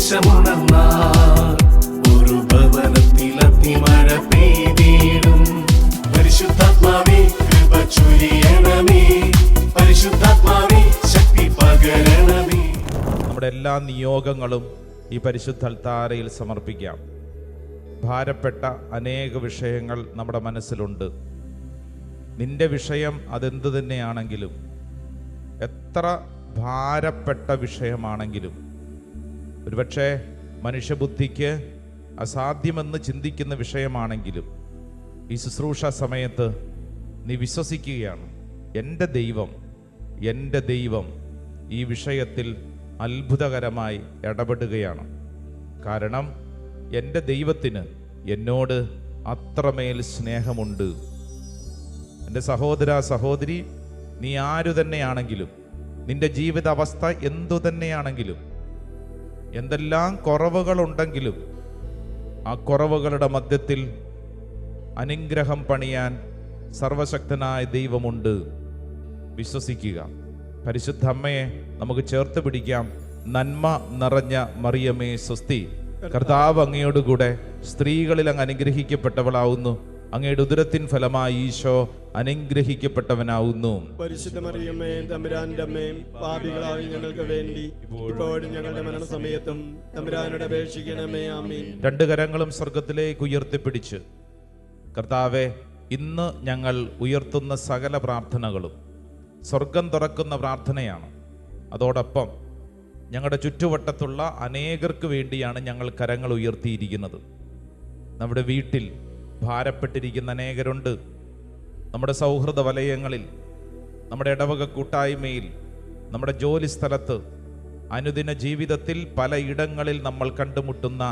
ആവേശമുണർന്നാൽ ഒരു ഭവനത്തിൽ അഗ്നിമഴ പെയ്തിടും. പരിശുദ്ധാത്മാവേ കൃപ ചൊരിയണമേ, പരിശുദ്ധാത്മാവേ ശക്തി പകരണമേ. നമ്മുടെ എല്ലാ നിയോഗങ്ങളും ഈ പരിശുദ്ധ അൽത്താരയിൽ സമർപ്പിക്കാം. ഭാരപ്പെട്ട അനേക വിഷയങ്ങൾ നമ്മുടെ മനസ്സിലുണ്ട്. നിന്റെ വിഷയം അതെന്തു തന്നെയാണെങ്കിലും, എത്ര ഭാരപ്പെട്ട വിഷയമാണെങ്കിലും, ഒരുപക്ഷെ മനുഷ്യബുദ്ധിക്ക് അസാധ്യമെന്ന് ചിന്തിക്കുന്ന വിഷയമാണെങ്കിലും, ഈ ശുശ്രൂഷ സമയത്ത് നീ വിശ്വസിക്കുകയാണ്, എൻ്റെ ദൈവം ഈ വിഷയത്തിൽ അത്ഭുതകരമായി ഇടപെടുകയാണ്. കാരണം എൻ്റെ ദൈവത്തിന് എന്നോട് അത്രമേൽ സ്നേഹമുണ്ട്. എൻ്റെ സഹോദര സഹോദരി, നീ ആരു തന്നെയാണെങ്കിലും, നിന്റെ ജീവിതാവസ്ഥ എന്തു തന്നെയാണെങ്കിലും, എന്തെല്ലാം കുറവുകളുണ്ടെങ്കിലും, ആ കുറവുകളുടെ മധ്യത്തിൽ അനുഗ്രഹം പണിയാൻ സർവശക്തനായ ദൈവമുണ്ട്. വിശ്വസിക്കുക. പരിശുദ്ധ അമ്മയെ നമുക്ക് ചേർത്ത് പിടിക്കാം. നന്മ നിറഞ്ഞ മറിയമേ സ്വസ്തി, കർത്താവ് അങ്ങയോടുകൂടെ സ്ത്രീകളിൽ അങ്ങ് അനുഗ്രഹിക്കപ്പെട്ടവളാവുന്നു. അങ്ങയുടെ ഉദരത്തിൻ ഫലമായി ഈശോ അനുഗ്രഹിക്കപ്പെട്ടവനാവുന്നു. പരിശുദ്ധ മറിയമേ തമ്പുരാന്റെ അമ്മേ, പാപികളായ ഞങ്ങൾക്ക് വേണ്ടി ഇപ്പോഴും ഞങ്ങളുടെ മരണസമയത്തും തമ്പുരാനോട് അപേക്ഷിക്കണമേ. ആമീൻ. രണ്ട് കരങ്ങളും സ്വർഗത്തിലേക്ക് ഉയർത്തിപ്പിടിച്ച്, കർത്താവെ, ഇന്ന് ഞങ്ങൾ ഉയർത്തുന്ന സകല പ്രാർത്ഥനകളും സ്വർഗം തുറക്കുന്ന പ്രാർത്ഥനയാണ്. അതോടൊപ്പം ഞങ്ങളുടെ ചുറ്റുവട്ടത്തുള്ള അനേകർക്ക് വേണ്ടിയാണ് ഞങ്ങൾ കരങ്ങൾ ഉയർത്തിയിരിക്കുന്നത്. നമ്മുടെ വീട്ടിൽ ഭാരപ്പെട്ടിരിക്കുന്ന അനേകരുണ്ട്. നമ്മുടെ സൗഹൃദ വലയങ്ങളിൽ, നമ്മുടെ ഇടവക കൂട്ടായ്മയിൽ, നമ്മുടെ ജോലി സ്ഥലത്ത്, അനുദിന ജീവിതത്തിൽ പലയിടങ്ങളിൽ നമ്മൾ കണ്ടുമുട്ടുന്ന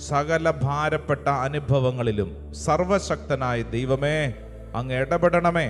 സകല ഭാരപ്പെട്ട അനുഭവങ്ങളിലും സർവശക്തനായ ദൈവമേ അങ്ങ് ഇടപെടണമേ.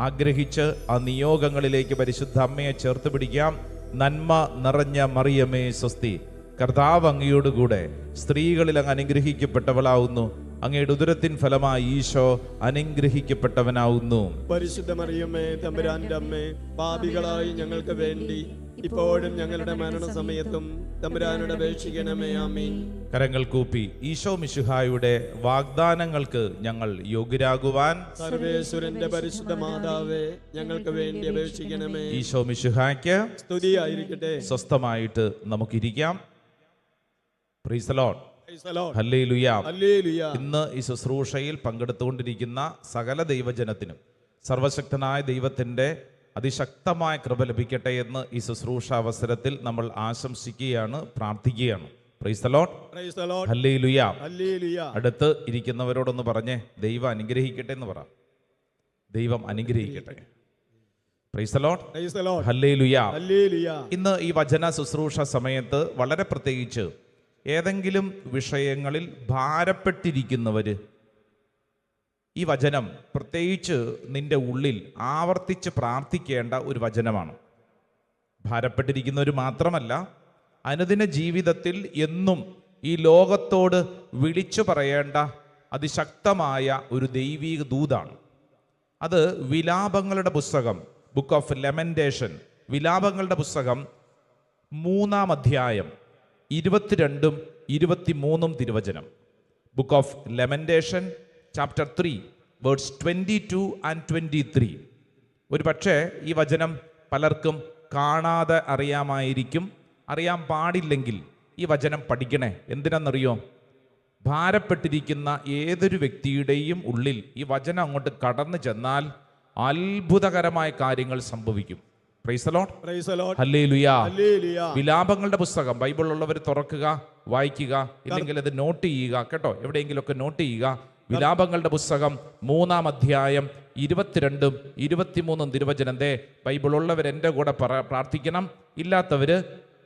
ആഗ്രഹിച്ച് ആ നിയോഗങ്ങളിലേക്ക് പരിശുദ്ധ അമ്മയെ ചേർത്ത് പിടിക്കാം. നന്മ നിറഞ്ഞ മറിയമേ സ്വസ്തി, കർത്താവ് അങ്ങയോടുകൂടെ സ്ത്രീകളിൽ അങ്ങ് അനുഗ്രഹിക്കപ്പെട്ടവളാവുന്നു. അങ്ങയുടെ ഉദരത്തിൻ ഫലമായി ഈശോ അനുഗ്രഹിക്കപ്പെട്ടവനാവുന്നു. പരിശുദ്ധ മറിയമേ തമ്പുരാന്റെ അമ്മേ, പാപികളായി ഞങ്ങൾക്ക് വേണ്ടി ഇപ്പോഴും ഞങ്ങളുടെ മരണസമയത്തും തമ്പുരാനോട് അപേക്ഷിക്കണമേ. ആമീൻ. കരങ്ങൾ കൂപ്പി ഈശോ മിശിഹായുടെ വാഗ്ദാനങ്ങൾക്ക് ഞങ്ങൾ യോഗ്യരാകുവാൻ സർവേശ്വരന്റെ പരിശുദ്ധ മാതാവേ ഞങ്ങൾക്ക് വേണ്ടി അപേക്ഷിക്കണമേ. ഈശോ മിശിഹായ്ക്ക് സ്തുതിയായിരിക്കട്ടെ. സ്വസ്ഥമായിട്ട് നമുക്കിരിക്കാം. Praise the lord. Hallelujah. Hallelujah. ഇന്ന് ഈ ശുശ്രൂഷയിൽ പങ്കെടുത്തുകൊണ്ടിരിക്കുന്ന സകല ദൈവജനത്തിനും സർവശക്തനായ ദൈവത്തിൻ്റെ അതിശക്തമായ കൃപ ലഭിക്കട്ടെ എന്ന് ഈ ശുശ്രൂഷ അവസരത്തിൽ നമ്മൾ ആശംസിക്കുകയാണ്, പ്രാർത്ഥിക്കുകയാണ്. Price the lord. Praise the lord. Hallelujah. Hallelujah. അടുത്ത് ഇരിക്കുന്നവരോടൊന്ന് പറഞ്ഞേ, ദൈവം അനുഗ്രഹിക്കട്ടെ എന്ന് പറ. ദൈവം അനുഗ്രഹിക്കട്ടെ. Price the lord. Praise the lord. Hallelujah. Hallelujah. ഇന്ന് ഈ വചന ശുശ്രൂഷ സമയത്ത് വളരെ പ്രത്യേകിച്ച് ഏതെങ്കിലും വിഷയങ്ങളിൽ ഭാരപ്പെട്ടിരിക്കുന്നവര്, ഈ വചനം പ്രത്യേകിച്ച് നിന്റെ ഉള്ളിൽ ആവർത്തിച്ച് പ്രാർത്ഥിക്കേണ്ട ഒരു വചനമാണ്. ഭാരപ്പെട്ടിരിക്കുന്നവർ മാത്രമല്ല, അനുദിന ജീവിതത്തിൽ എന്നും ഈ ലോകത്തോട് വിളിച്ചു പറയേണ്ട അതിശക്തമായ ഒരു ദൈവീക ദൂതാണ്. അത് വിലാപങ്ങളുടെ പുസ്തകം, ബുക്ക് ഓഫ് ലെമന്റേഷൻ, വിലാപങ്ങളുടെ പുസ്തകം 3-ാം അധ്യായം 22 23 തിരുവചനം. Book of lamentation chapter 3 words 22 and 23. ഒരു പക്ഷേ ഈ വചനം പലർക്കും കാണാതെ അറിയാമായിരിക്കും. അറിയാൻ പാടില്ലെങ്കിൽ ഈ വചനം പഠിക്കണേ. എന്തിനാണെന്നറിയോ? ഭാരപ്പെട്ടിരിക്കുന്ന ഏതൊരു വ്യക്തിയുടെയും ഉള്ളിൽ ഈ വചനം അങ്ങോട്ട് കടന്നു ചെന്നാൽ അത്ഭുതകരമായ കാര്യങ്ങൾ സംഭവിക്കും. Praise the lord. Praise the lord. Hallelujah. Hallelujah. വിലാപങ്ങളുടെ പുസ്തകം ബൈബിൾ ഉള്ളവർ തുറക്കുക, വായിക്കുക. ഇല്ലെങ്കിൽ അത് നോട്ട് ചെയ്യുക കേട്ടോ, എവിടെയെങ്കിലുമൊക്കെ നോട്ട് ചെയ്യുക. വിലാപങ്ങളുടെ പുസ്തകം 3-ാം അധ്യായം 22 23 തിരുവചനം. ബൈബിൾ ഉള്ളവർ എൻ്റെ കൂടെ പ്രാർത്ഥിക്കണം. ഇല്ലാത്തവര്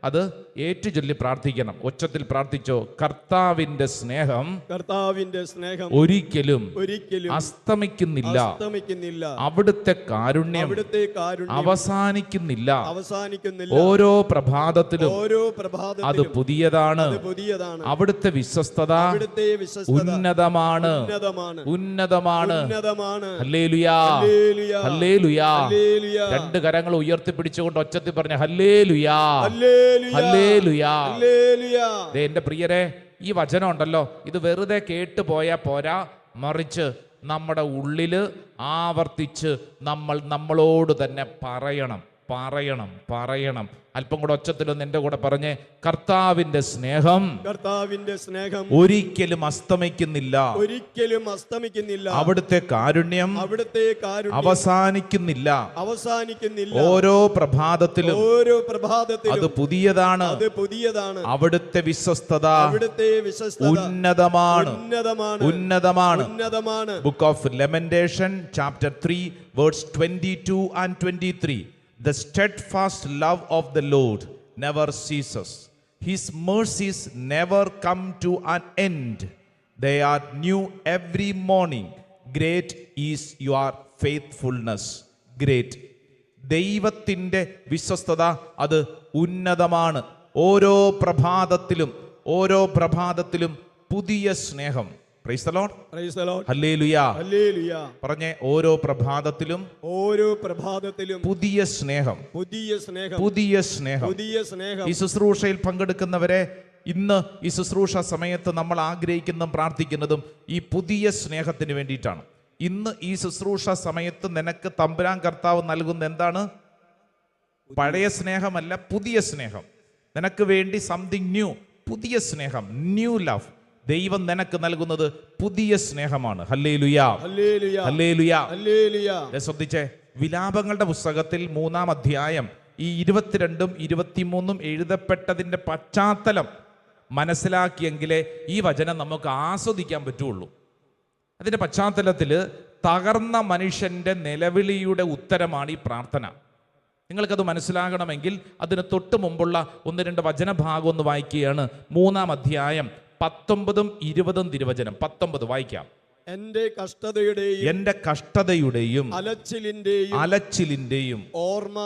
അത് ഏറ്റുചൊല്ലി പ്രാർത്ഥിക്കണം. ഒച്ചത്തിൽ പ്രാർത്ഥിച്ചോ. കർത്താവിന്റെ സ്നേഹം ഒരിക്കലും അസ്തമിക്കുന്നില്ല. അവിടുത്തെ കാരുണ്യം അവസാനിക്കുന്നില്ല. ഓരോ പ്രഭാതത്തിലും അത് പുതിയതാണ്. അവിടുത്തെ വിശ്വസ്തത ഉന്നതമാണ്. ഉന്നതമാണ്. ഹല്ലേലൂയാ. ഹല്ലേലൂയാ. രണ്ട് കരങ്ങൾ ഉയർത്തിപ്പിടിച്ചുകൊണ്ട് ഒച്ചത്തിൽ പറഞ്ഞ ഹല്ലേലൂയാ. ഹല്ലേലൂയ. ഹല്ലേലൂയ. ദേ എൻ്റെ പ്രിയരെ, ഈ വചനം ഉണ്ടല്ലോ, ഇത് വെറുതെ കേട്ടു പോയാൽ പോരാ, മറിച്ച് നമ്മുടെ ഉള്ളിൽ ആവർത്തിച്ച് നമ്മളോട് തന്നെ പറയണം. അല്പം കൂടെ ഒച്ചത്തിലൊന്ന് എൻ്റെ കൂടെ പറഞ്ഞേ. കർത്താവിന്റെ സ്നേഹം ഒരിക്കലും അസ്തമിക്കുന്നില്ല. അവിടുത്തെ കാരുണ്യം അവസാനിക്കുന്നില്ല. ഓരോ പ്രഭാതത്തിലും അത് പുതിയതാണ്. അവിടുത്തെ വിശ്വസ്തത ഉന്നതമാണ്. Book of lamentation chapter 3 verse 22 and 23. The steadfast love of the Lord never ceases. His mercies never come to an end. They are new every morning. Great is your faithfulness. Great. ദൈവത്തിൻ്റെ വിശ്വസ്തത അത് ഉന്നതമാണ്. ഓരോ പ്രഭാതത്തിലും പുതിയ സ്നേഹം. Praise the Lord. Hallelujah. പറഞ്ഞേ, ഓരോ പ്രഭാതത്തിലും പുതിയ സ്നേഹം. ഈ ശുശ്രൂഷയിൽ പങ്കെടുക്കുന്നവരെ, ഇന്ന് ഈ ശുശ്രൂഷ സമയത്ത് നമ്മൾ ആഗ്രഹിക്കുന്നതും പ്രാർത്ഥിക്കുന്നതും ഈ പുതിയ സ്നേഹത്തിന് വേണ്ടിയിട്ടാണ്. ഇന്ന് ഈ ശുശ്രൂഷ സമയത്ത് നിനക്ക് തമ്പുരാൻ കർത്താവ് നൽകുന്ന എന്താണ്? പഴയ സ്നേഹമല്ല, പുതിയ സ്നേഹം. നിനക്ക് വേണ്ടി സംതിങ് ന്യൂ, പുതിയ സ്നേഹം, ന്യൂ ലവ്. ദൈവം നിനക്ക് നൽകുന്നത് പുതിയ സ്നേഹമാണ്. ഹല്ലേലൂയ. ശ്രദ്ധിച്ചേ, വിലാപങ്ങളുടെ പുസ്തകത്തിൽ 3-ാം അധ്യായം ഈ 22-ഉം 23-ഉം എഴുതപ്പെട്ടതിന്റെ പശ്ചാത്തലം മനസ്സിലാക്കിയെങ്കിലേ ഈ വചനം നമുക്ക് ആസ്വദിക്കാൻ പറ്റുള്ളൂ. അതിന്റെ പശ്ചാത്തലത്തിൽ തകർന്ന മനുഷ്യന്റെ നിലവിളിയുടെ ഉത്തരമാണ് ഈ പ്രാർത്ഥന. നിങ്ങൾക്കത് മനസ്സിലാകണമെങ്കിൽ അതിന് തൊട്ട് മുമ്പുള്ള 1-2 വചനഭാഗം ഒന്ന് വായിക്കുകയാണ്. 3-ാം അധ്യായം 19-ഉം 20-ഉം തിരുവചനം. 19 വായിക്കാം. എന്റെ കഷ്ടതയുടെയും അലച്ചിലിന്റെയും ഓർമ്മ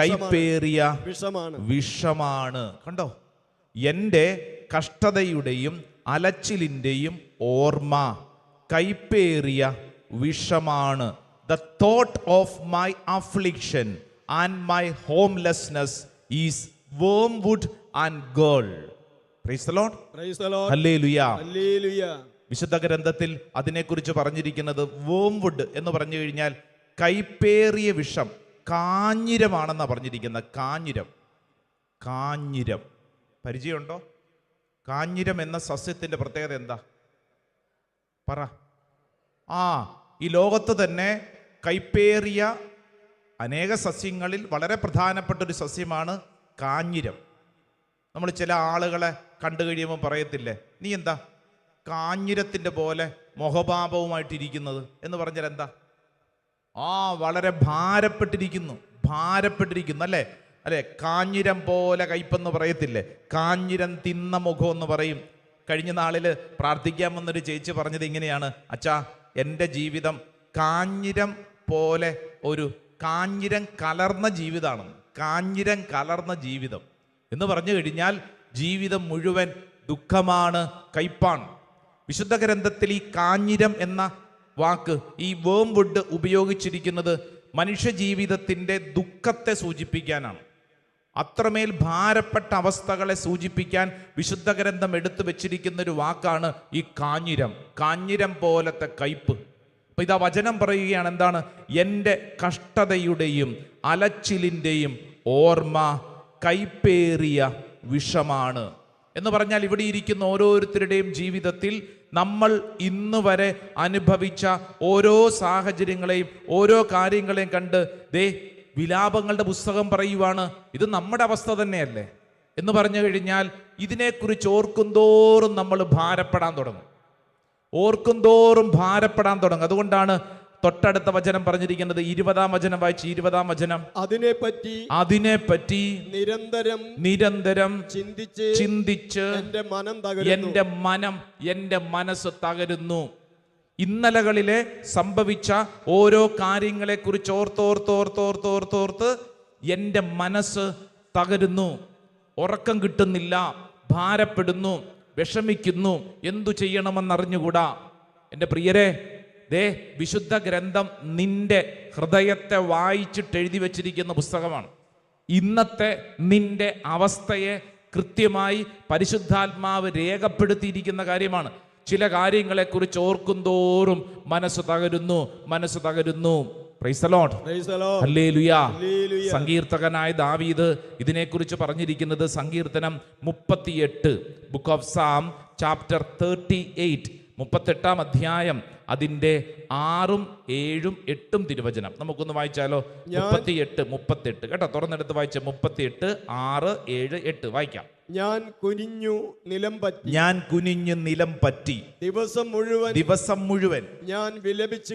കൈപ്പേറിയ വിഷമാണ്. കണ്ടോ, എന്റെ കഷ്ടതയുടെയും അലച്ചിലിന്റെയും ഓർമ്മ കൈപ്പേറിയ വിഷമാണ്. The thought of my affliction and my homelessness is wormwood and gall. Praise the Lord. Hallelujah. വിശുദ്ധ ഗ്രന്ഥത്തിൽ അതിനെക്കുറിച്ച് പറഞ്ഞിരിക്കുന്നത് വേംവുഡ് എന്ന് പറഞ്ഞു കഴിഞ്ഞാൽ കൈപ്പേറിയ വിഷം, കാഞ്ഞിരമാണെന്നാണ് പറഞ്ഞിരിക്കുന്നത്. കാഞ്ഞിരം പരിചയമുണ്ടോ? കാഞ്ഞിരം എന്ന സസ്യത്തിന്റെ പ്രത്യേകത എന്താ? പറ. ഈ ലോകത്ത് തന്നെ കൈപ്പേറിയ അനേക സസ്യങ്ങളിൽ വളരെ പ്രധാനപ്പെട്ട ഒരു സസ്യമാണ് കാഞ്ഞിരം. നമ്മൾ ചില ആളുകളെ കണ്ടു കഴിയുമ്പോൾ പറയത്തില്ലേ, നീ എന്താ കാഞ്ഞിരത്തിൻ്റെ പോലെ മുഖഭാവവുമായിട്ടിരിക്കുന്നത് എന്ന് പറഞ്ഞാൽ എന്താ? വളരെ ഭാരപ്പെട്ടിരിക്കുന്നു അല്ലേ? കാഞ്ഞിരം പോലെ കയ്പെന്ന് പറയത്തില്ലേ? കാഞ്ഞിരം തിന്ന മുഖം എന്ന് പറയും. കഴിഞ്ഞ നാളിൽ പ്രാർത്ഥിക്കാൻ വന്നൊരു ചേച്ചി പറഞ്ഞത് ഇങ്ങനെയാണ്, അച്ഛാ എൻ്റെ ജീവിതം കാഞ്ഞിരം പോലെ ഒരു കാഞ്ഞിരം കലർന്ന ജീവിതം എന്ന് പറഞ്ഞു കഴിഞ്ഞാൽ ജീവിതം മുഴുവൻ ദുഃഖമാണ്, കയ്പാണ്. വിശുദ്ധ ഗ്രന്ഥത്തിൽ ഈ കാഞ്ഞിരം എന്ന വാക്ക്, ഈ വേംവുഡ് ഉപയോഗിച്ചിരിക്കുന്നത് മനുഷ്യ ജീവിതത്തിൻ്റെ ദുഃഖത്തെ സൂചിപ്പിക്കാനാണ്. അത്രമേൽ ഭാരപ്പെട്ട അവസ്ഥകളെ സൂചിപ്പിക്കാൻ വിശുദ്ധ ഗ്രന്ഥം എടുത്തു വെച്ചിരിക്കുന്ന ഒരു വാക്കാണ് ഈ കാഞ്ഞിരം പോലത്തെ കയ്പ്. അപ്പൊ ഇതാ വചനം പറയുകയാണ്, എന്താണ്? എൻ്റെ കഷ്ടതയുടെയും അലച്ചിലിൻ്റെയും ഓർമ്മ കൈപ്പേറിയ വിഷമാണ് എന്ന് പറഞ്ഞാൽ ഇവിടെ ഇരിക്കുന്ന ഓരോരുത്തരുടെയും ജീവിതത്തിൽ നമ്മൾ ഇന്ന് വരെ അനുഭവിച്ച ഓരോ സാഹചര്യങ്ങളെയും ഓരോ കാര്യങ്ങളെയും കണ്ട് വിലാപങ്ങളുടെ പുസ്തകം പറയുവാണ്, ഇത് നമ്മുടെ അവസ്ഥ തന്നെയല്ലേ എന്ന് പറഞ്ഞു കഴിഞ്ഞാൽ ഇതിനെക്കുറിച്ച് ഓർക്കുന്തോറും നമ്മൾ ഭാരപ്പെടാൻ തുടങ്ങും. അതുകൊണ്ടാണ് തൊട്ടടുത്ത വചനം പറഞ്ഞിരിക്കുന്നത്. 20-ാം വചനം വായിച്ച്. 20-ാം വചനം. അതിനെപ്പറ്റി നിരന്തരം ചിന്തിച്ച് എന്റെ മനസ്സ് തകരുന്നു. ഇന്നലകളിലെ സംഭവിച്ച ഓരോ കാര്യങ്ങളെ കുറിച്ച് ഓർത്തോർത്ത് എൻ്റെ മനസ്സ് തകരുന്നു. ഉറക്കം കിട്ടുന്നില്ല, ഭാരപ്പെടുന്നു, വിഷമിക്കുന്നു, എന്തു ചെയ്യണമെന്നറിഞ്ഞുകൂടാ. എൻ്റെ പ്രിയരെ, വിശുദ്ധ ഗ്രന്ഥം നിന്റെ ഹൃദയത്തെ വായിച്ചിട്ട് എഴുതി വെച്ചിരിക്കുന്ന പുസ്തകമാണ്. ഇന്നത്തെ നിന്റെ അവസ്ഥയെ കൃത്യമായി പരിശുദ്ധാത്മാവ് രേഖപ്പെടുത്തിയിരിക്കുന്ന കാര്യമാണ്. ചില കാര്യങ്ങളെക്കുറിച്ച് ഓർക്കും തോറും മനസ്സ് തകരുന്നു. Praise the lord. ഹല്ലേലൂയ. സങ്കീർത്തകനായ ദാവീദ് ഇതിനെക്കുറിച്ച് പറഞ്ഞിരിക്കുന്നത് സങ്കീർത്തനം 38, ബുക്ക് ഓഫ് സാം ചാപ്റ്റർ 38, 38-ാം അധ്യായം അതിൻ്റെ 6, 7, 8 തിരുവചനം നമുക്കൊന്ന് വായിച്ചാലോ? 38 കേട്ടോ, തുറന്നെടുത്ത് വായിച്ച 38, 6, 7, 8 വായിക്കാം. ഞാൻ കുനിഞ്ഞു നിലം പറ്റി ദിവസം മുഴുവൻ ഞാൻ വിലപിച്ചു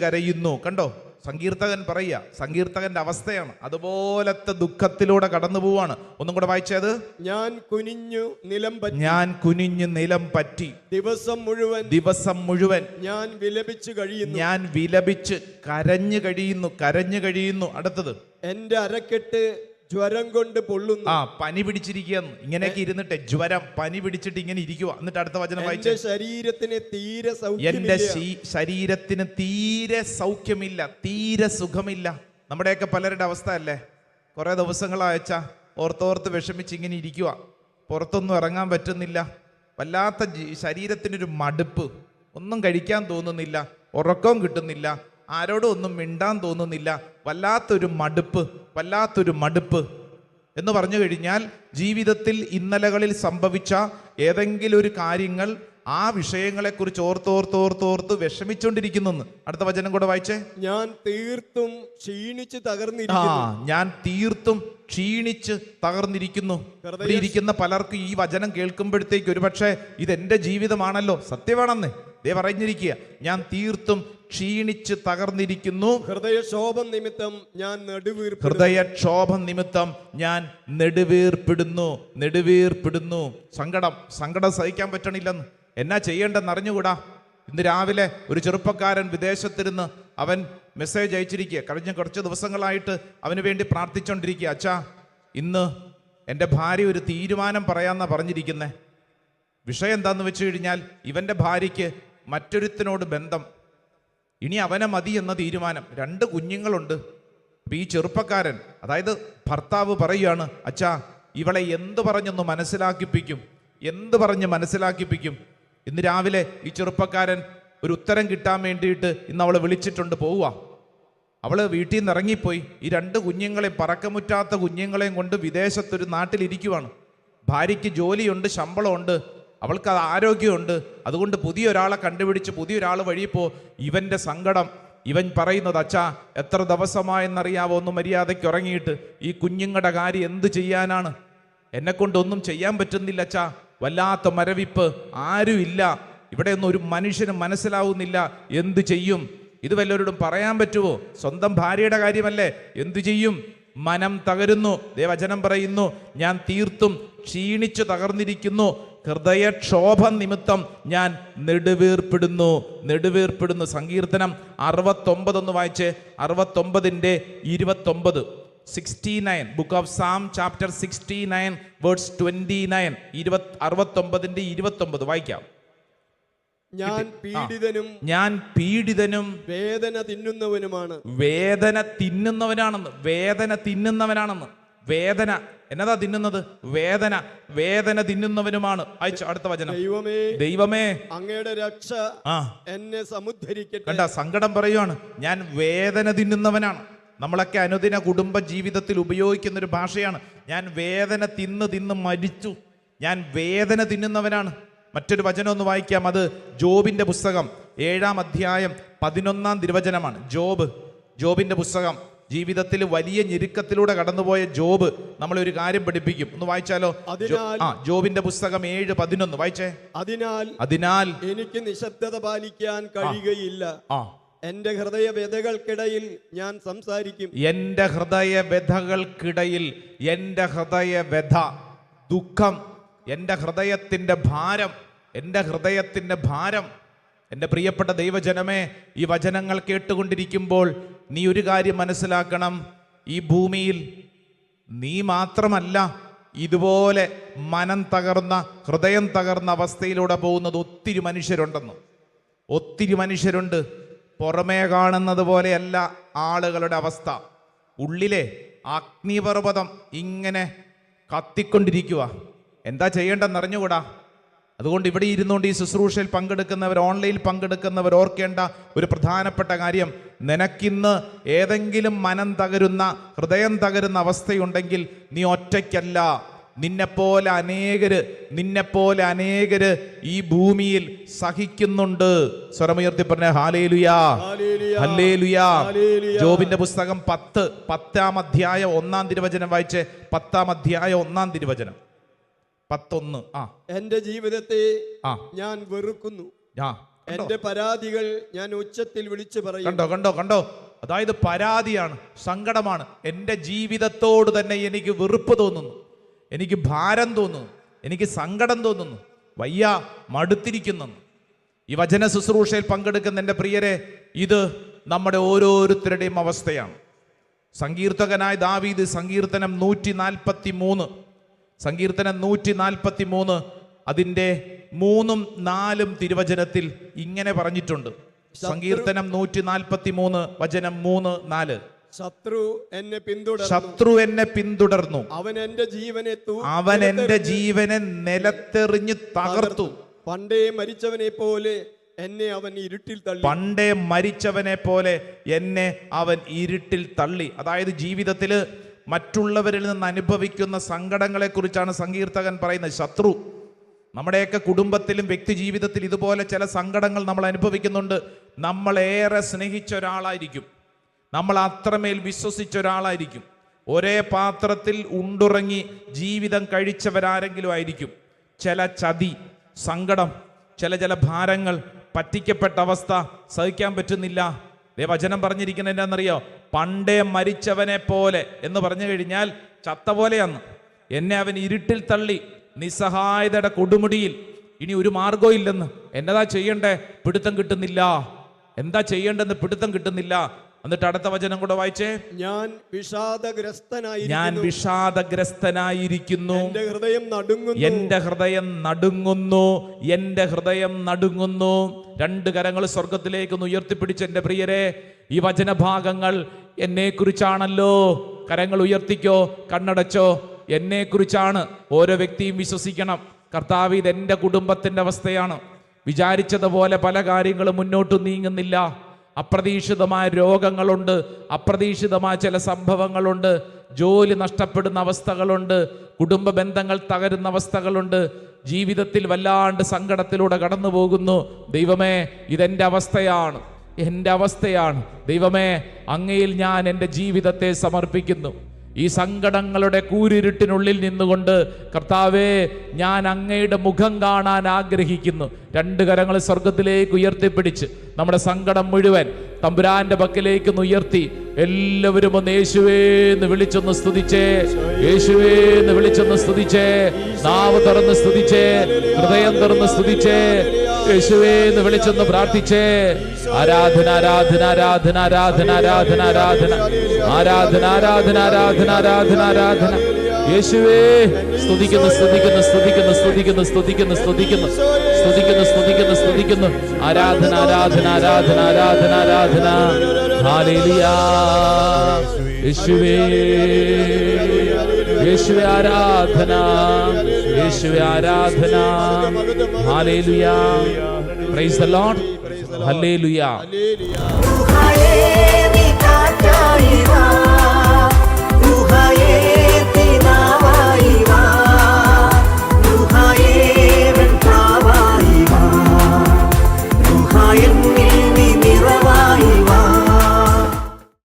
കരയുന്നു. കണ്ടോ, സങ്കീർത്തകൻ പറയുക, സങ്കീർത്തകന്റെ അവസ്ഥയാണ്. അതുപോലത്തെ ദുഃഖത്തിലൂടെ കടന്നു പോവാണ്. ഒന്നും കൂടെ വായിച്ചത്. ഞാൻ കുനിഞ്ഞു നിലം പറ്റി ദിവസം മുഴുവൻ ഞാൻ വിലപിച്ച് കരഞ്ഞു കഴിയുന്നു. അടുത്തത്, എന്റെ അരക്കെട്ട് ജ്വരം കൊണ്ട് പൊള്ളുന്നു. പനി പിടിച്ചിരിക്കുകയെന്ന് ഇങ്ങനെയൊക്കെ ഇരുന്നിട്ട് ജ്വരം, പനി പിടിച്ചിട്ട് ഇങ്ങനെ ഇരിക്കുക. എന്നിട്ട് അടുത്ത വചനം വായിച്ചു. എന്റെ ശരീരത്തിന് തീരെ സൗഖ്യമില്ല, തീരെ സുഖമില്ല. നമ്മുടെയൊക്കെ പലരുടെ അവസ്ഥ അല്ലേ? കുറെ ദിവസങ്ങളായച്ച ഓർത്തോർത്ത് വിഷമിച്ച് ഇങ്ങനെ ഇരിക്കുക, പുറത്തൊന്നും ഇറങ്ങാൻ പറ്റുന്നില്ല, വല്ലാത്ത ശരീരത്തിനൊരു മടുപ്പ്, ഒന്നും കഴിക്കാൻ തോന്നുന്നില്ല, ഉറക്കവും കിട്ടുന്നില്ല, ആരോടും ഒന്നും മിണ്ടാൻ തോന്നുന്നില്ല, വല്ലാത്തൊരു മടുപ്പ് എന്ന് പറഞ്ഞു കഴിഞ്ഞാൽ ജീവിതത്തിൽ ഇന്നലകളിൽ സംഭവിച്ച ഏതെങ്കിലും ഒരു കാര്യങ്ങൾ ആ വിഷയങ്ങളെക്കുറിച്ച് ഓർത്തോർത്ത് വിഷമിച്ചുകൊണ്ടിരിക്കുന്നു. അടുത്ത വചനം കൂടെ വായിച്ചേ. ഞാൻ തീർത്തും ക്ഷീണിച്ച് തകർന്നിരിക്കുന്നു. ഇരിക്കുന്ന പലർക്കും ഈ വചനം കേൾക്കുമ്പോഴത്തേക്ക് ഒരുപക്ഷെ ഇതെന്റെ ജീവിതമാണല്ലോ, സത്യമാണെന്ന് ദേ പറഞ്ഞിരിക്കുക. ഞാൻ തീർത്തും ക്ഷീണിച്ച് തകർന്നിരിക്കുന്നു. ഹൃദയക്ഷോഭം നിമിത്തം ഞാൻ നെടുവീർപ്പിടുന്നു. സങ്കടം സഹിക്കാൻ പറ്റണില്ലെന്ന്. എന്നാ ചെയ്യേണ്ടെന്ന് അറിഞ്ഞുകൂടാ. ഇന്ന് രാവിലെ ഒരു ചെറുപ്പക്കാരൻ വിദേശത്തിരുന്ന് അവൻ മെസ്സേജ് അയച്ചിരിക്കുക. കഴിഞ്ഞ കുറച്ച് ദിവസങ്ങളായിട്ട് അവന് വേണ്ടി പ്രാർത്ഥിച്ചുകൊണ്ടിരിക്കുക. അച്ഛാ, ഇന്ന് എൻ്റെ ഭാര്യ ഒരു തീരുമാനം പറയാന്നാ പറഞ്ഞിരിക്കുന്നത്. വിഷയം എന്താന്ന് വെച്ച് കഴിഞ്ഞാൽ ഇവൻ്റെ ഭാര്യയ്ക്ക് മറ്റൊരുത്തിനോട് ബന്ധം, ഇനി അവനെ മതി എന്ന തീരുമാനം. 2 കുഞ്ഞുങ്ങളുണ്ട്. അപ്പൊ ഈ ചെറുപ്പക്കാരൻ, അതായത് ഭർത്താവ് പറയുകയാണ്, അച്ഛാ, ഇവളെ എന്ത് പറഞ്ഞ് മനസ്സിലാക്കിപ്പിക്കും. ഇന്ന് രാവിലെ ഈ ചെറുപ്പക്കാരൻ ഒരു ഉത്തരം കിട്ടാൻ വേണ്ടിയിട്ട് ഇന്ന് അവളെ വിളിച്ചിട്ടുണ്ട്. പോവുക, അവള് വീട്ടിൽ നിന്ന് ഇറങ്ങിപ്പോയി. ഈ 2 കുഞ്ഞുങ്ങളെയും, പറക്കമുറ്റാത്ത കുഞ്ഞുങ്ങളെയും കൊണ്ട് വിദേശത്തൊരു നാട്ടിലിരിക്കുവാണ്. ഭാര്യയ്ക്ക് ജോലിയുണ്ട്, ശമ്പളമുണ്ട്, അവൾക്ക് അത് ആരോഗ്യമുണ്ട്. അതുകൊണ്ട് പുതിയൊരാളെ കണ്ടുപിടിച്ച് പുതിയൊരാൾ വഴിയിപ്പോ ഇവന്റെ സങ്കടം, ഇവൻ പറയുന്നത്, അച്ഛാ, എത്ര ദിവസമായെന്നറിയാവോ ഒന്ന് മര്യാദയ്ക്ക് ഉറങ്ങിയിട്ട്, ഈ കുഞ്ഞുങ്ങളുടെ കാര്യം എന്ത് ചെയ്യാനാണ്, എന്നെ കൊണ്ടൊന്നും ചെയ്യാൻ പറ്റുന്നില്ല അച്ഛാ, വല്ലാത്ത മരവിപ്പ്, ആരുമില്ല, ഇവിടെ ഒന്നും ഒരു മനുഷ്യനും മനസ്സിലാവുന്നില്ല, എന്തു ചെയ്യും? ഇത് വല്ലവരോടും പറയാൻ പറ്റുമോ? സ്വന്തം ഭാര്യയുടെ കാര്യമല്ലേ, എന്തു ചെയ്യും? മനം തകരുന്നു. ദൈവവചനം പറയുന്നു, ഞാൻ തീർത്തും ക്ഷീണിച്ചു തകർന്നിരിക്കുന്നു, ഹൃദയക്ഷോഭം നിമിത്തം ഞാൻ നെടുവീർപ്പിടുന്നു. സങ്കീർത്തനം 69 ഒന്ന് വായിച്ച്. 69-ന്റെ 29, 69, book of Psalm chapter 69 verse 29, 69-ന്റെ 29 വായിക്കാം. ഞാൻ പീഡിതനും വേദന തിന്നുന്നവനാണെന്ന്. വേദന എന്നതാ തിന്നുന്നത്? വേദന തിന്നുന്നവനുമാണ്. അയച്ചു അടുത്ത വചനം. ദൈവമേ അങ്ങയുടെ രക്ഷ എന്നെ സമുദ്ധരിക്കട്ടെ. കണ്ട, സങ്കടം പറയുവാണ്, ഞാൻ വേദന തിന്നുന്നവനാണ്. നമ്മളൊക്കെ അനുദിന കുടുംബ ജീവിതത്തിൽ ഉപയോഗിക്കുന്ന ഒരു ഭാഷയാണ്, ഞാൻ വേദന തിന്ന് മരിച്ചു, ഞാൻ വേദന തിന്നുന്നവനാണ്. മറ്റൊരു വചനം ഒന്ന് വായിക്കാം. അത് ജോബിന്റെ പുസ്തകം 7-ാം അധ്യായം 11-ാം തിരുവചനമാണ്. ജോബിന്റെ പുസ്തകം. ജീവിതത്തിൽ വലിയ ഞെരുക്കത്തിലൂടെ കടന്നുപോയ ജോബ് നമ്മളൊരു കാര്യം പഠിപ്പിക്കും. ഒന്ന് വായിച്ചാലോ? ജോബിന്റെ പുസ്തകം 7:11 വായിച്ചേ. അതിനാൽ എനിക്ക് നിശബ്ദത പാലിക്കാൻ കഴിയുകയില്ല. എന്റെ ഹൃദയവ്യഥകൾക്കിടയിൽ ഞാൻ സംസാരിക്കും. എന്റെ ഹൃദയവ്യഥകൾക്കിടയിൽ, എന്റെ ഹൃദയവ്യഥ, ദുഃഖം, എന്റെ ഹൃദയത്തിന്റെ ഭാരം. എൻ്റെ പ്രിയപ്പെട്ട ദൈവജനമേ, ഈ വചനങ്ങൾ കേട്ടുകൊണ്ടിരിക്കുമ്പോൾ നീ ഒരു കാര്യം മനസ്സിലാക്കണം. ഈ ഭൂമിയിൽ നീ മാത്രമല്ല ഇതുപോലെ മനം തകർന്ന, ഹൃദയം തകർന്ന അവസ്ഥയിലൂടെ പോകുന്നത് ഒത്തിരി മനുഷ്യരുണ്ട്. പുറമേ കാണുന്നത് പോലെയല്ല ആളുകളുടെ അവസ്ഥ. ഉള്ളിലെ അഗ്നിപർവ്വതം ഇങ്ങനെ കത്തിക്കൊണ്ടിരിക്കുക. എന്താ ചെയ്യേണ്ടെന്ന് അറിഞ്ഞുകൂടാ. അതുകൊണ്ട് ഇവിടെ ഇരുന്നുകൊണ്ട് ഈ ശുശ്രൂഷയിൽ പങ്കെടുക്കുന്നവർ, ഓൺലൈനിൽ പങ്കെടുക്കുന്നവർ ഓർക്കേണ്ട ഒരു പ്രധാനപ്പെട്ട കാര്യം, നിനക്കിന്ന് ഏതെങ്കിലും മനം തകരുന്ന, ഹൃദയം തകരുന്ന അവസ്ഥയുണ്ടെങ്കിൽ നീ ഒറ്റയ്ക്കല്ല. നിന്നെപ്പോലെ അനേകര് ഈ ഭൂമിയിൽ സഹിക്കുന്നുണ്ട്. സ്വരമുയർത്തി പറഞ്ഞ ഹല്ലേലൂയാ, ഹല്ലേലൂയാ. ജോബിന്റെ പുസ്തകം 10-ാം അധ്യായം 1-ാം തിരുവചനം വായിച്ച്. 10-ാം അധ്യായം 1-ാം തിരുവചനം 10:1. എന്റെ ജീവിതത്തെ ഞാൻ വെറുക്കുന്നു, എന്റെ പരാതികൾ ഞാൻ ഉച്ചത്തിൽ വിളിച്ചു പറയും. കണ്ടോ അതായത് പരാതിയാണ്, സങ്കടമാണ്. എൻ്റെ ജീവിതത്തോട് തന്നെ എനിക്ക് വെറുപ്പ് തോന്നുന്നു, എനിക്ക് ഭാരം തോന്നുന്നു, എനിക്ക് സങ്കടം തോന്നുന്നു, വയ്യ, മടുത്തിരിക്കുന്നു. ഈ വചന ശുശ്രൂഷയിൽ പങ്കെടുക്കുന്ന എൻ്റെ പ്രിയരെ, ഇത് നമ്മുടെ ഓരോരുത്തരുടെയും അവസ്ഥയാണ്. സങ്കീർത്തകനായ ദാവീദ് സങ്കീർത്തനം 143 അതിൻ്റെ 3-4 തിരുവചനത്തിൽ ഇങ്ങനെ പറഞ്ഞിട്ടുണ്ട്. സങ്കീർത്തനം 143 വചനം 3-4. ശത്രു എന്നെ പിന്തുടർന്നു, അവൻ എന്റെ ജീവനെ നിലത്തെറിഞ്ഞ് തകർത്തു. പണ്ടേ മരിച്ചവനെ പോലെ എന്നെ അവൻ ഇരുട്ടിൽ തള്ളി. അതായത് ജീവിതത്തിൽ മറ്റുള്ളവരിൽ നിന്ന് അനുഭവിക്കുന്ന സങ്കടങ്ങളെ കുറിച്ചാണ് സങ്കീർത്തകൻ പറയുന്നത്. ശത്രു നമ്മുടെയൊക്കെ കുടുംബത്തിലും വ്യക്തി ജീവിതത്തിൽ ഇതുപോലെ ചില സങ്കടങ്ങൾ നമ്മൾ അനുഭവിക്കുന്നുണ്ട്. നമ്മളേറെ സ്നേഹിച്ച ഒരാളായിരിക്കും, നമ്മൾ അത്രമേൽ വിശ്വസിച്ച ഒരാളായിരിക്കും, ഒരേ പാത്രത്തിൽ ഉണ്ടുറങ്ങി ജീവിതം കഴിച്ചവരാരെങ്കിലും ആയിരിക്കും. ചില ചതി, സങ്കടം, ചില ഭാരങ്ങൾ, പറ്റിക്കപ്പെട്ട അവസ്ഥ സഹിക്കാൻ പറ്റുന്നില്ല. വചനം പറഞ്ഞിരിക്കുന്നത് എന്താണെന്നറിയോ? പണ്ടേ മരിച്ചവനെ പോലെ എന്ന് പറഞ്ഞു കഴിഞ്ഞാൽ ചത്ത പോലെയാണ്. എന്നെ അവൻ ഇരുട്ടിൽ തള്ളി, നിസ്സഹായതയുടെ കൊടുമുടിയിൽ. ഇനി ഒരു മാർഗവും ഇല്ലെന്ന്. എന്നതാ ചെയ്യണ്ടേ? പിടുത്തം കിട്ടുന്നില്ല. എന്താ ചെയ്യേണ്ടെന്ന് പിടുത്തം കിട്ടുന്നില്ല. എന്നിട്ട് അടുത്ത വചനം കൂടെ വായിച്ചേ. ഞാൻ വിഷാദഗ്രസ്തനായിരിക്കുന്നു, എന്റെ ഹൃദയം നടുങ്ങുന്നു. 2 കരങ്ങൾ സ്വർഗത്തിലേക്ക് ഉയർത്തിപ്പിടിച്ച് എൻ്റെ പ്രിയരെ, ഈ വചനഭാഗങ്ങൾ എന്നെ കുറിച്ചാണല്ലോ. കരങ്ങൾ ഉയർത്തിക്കോ, കണ്ണടച്ചോ. എന്നെ കുറിച്ചാണ്. ഓരോ വ്യക്തിയും വിശ്വസിക്കണം, കർത്താവ് ഇത് എൻ്റെ കുടുംബത്തിൻ്റെ അവസ്ഥയാണ്. വിചാരിച്ചതുപോലെ പല കാര്യങ്ങളും മുന്നോട്ട് നീങ്ങുന്നില്ല. അപ്രതീക്ഷിതമായ രോഗങ്ങളുണ്ട്, അപ്രതീക്ഷിതമായ ചില സംഭവങ്ങളുണ്ട്, ജോലി നഷ്ടപ്പെടുന്ന അവസ്ഥകളുണ്ട്, കുടുംബ ബന്ധങ്ങൾ തകരുന്ന അവസ്ഥകളുണ്ട്, ജീവിതത്തിൽ വല്ലാണ്ട് സങ്കടത്തിലൂടെ കടന്നു പോകുന്നു. ദൈവമേ, ഇതെൻ്റെ അവസ്ഥയാണ്, എൻ്റെ അവസ്ഥയാണ്. ദൈവമേ, അങ്ങയിൽ ഞാൻ എൻ്റെ ജീവിതത്തെ സമർപ്പിക്കുന്നു. ഈ സങ്കടങ്ങളുടെ കൂരിരുട്ടിനുള്ളിൽ നിന്നുകൊണ്ട് കർത്താവേ, ഞാൻ അങ്ങയുടെ മുഖം കാണാൻ ആഗ്രഹിക്കുന്നു. 2 കരങ്ങൾ സ്വർഗത്തിലേക്ക് ഉയർത്തിപ്പിടിച്ച് നമ്മുടെ സങ്കടം മുഴുവൻ തമ്പുരാന്റെ പക്കലേക്ക് ഉയർത്തി എല്ലാവരും ഒന്ന് യേശുവേ എന്ന് വിളിച്ചൊന്ന് സ്തുതിച്ചേ, യേശുവേ എന്ന് വിളിച്ചൊന്ന് സ്തുതിച്ചേ, നാവ് തുറന്ന് സ്തുതിച്ചേ, ഹൃദയം തുറന്ന് സ്തുതിച്ചേ, യേശുവേ എന്ന് വിളിച്ചൊന്ന് പ്രാർത്ഥിച്ചേ. ആരാധന ആരാധന ആരാധന ആരാധന ആരാധന ആരാധന ആരാധന ആരാധന ആരാധന ആരാധന ആരാധന. യേശുവേ, സ്തുതിക്കുന്നു സ്തുതിക്കുന്നു സ്തുതിക്കുന്നു സ്തുതിക്കുന്നു സ്തുതിക്കുന്നു സ്തുതിക്കുന്നു സ്തുതിക്കുന്നു സ്തുതിക്കുന്നു സ്തുതിക്കുന്നു. ആരാധന ആരാധന ആരാധന ആരാധന ആരാധന. ഹല്ലേലൂയ. യേശുവേ, യേശുവേ ആരാധന, യേശുവേ ആരാധന. Hallelujah. Price the lord. Hallelujah. Ruha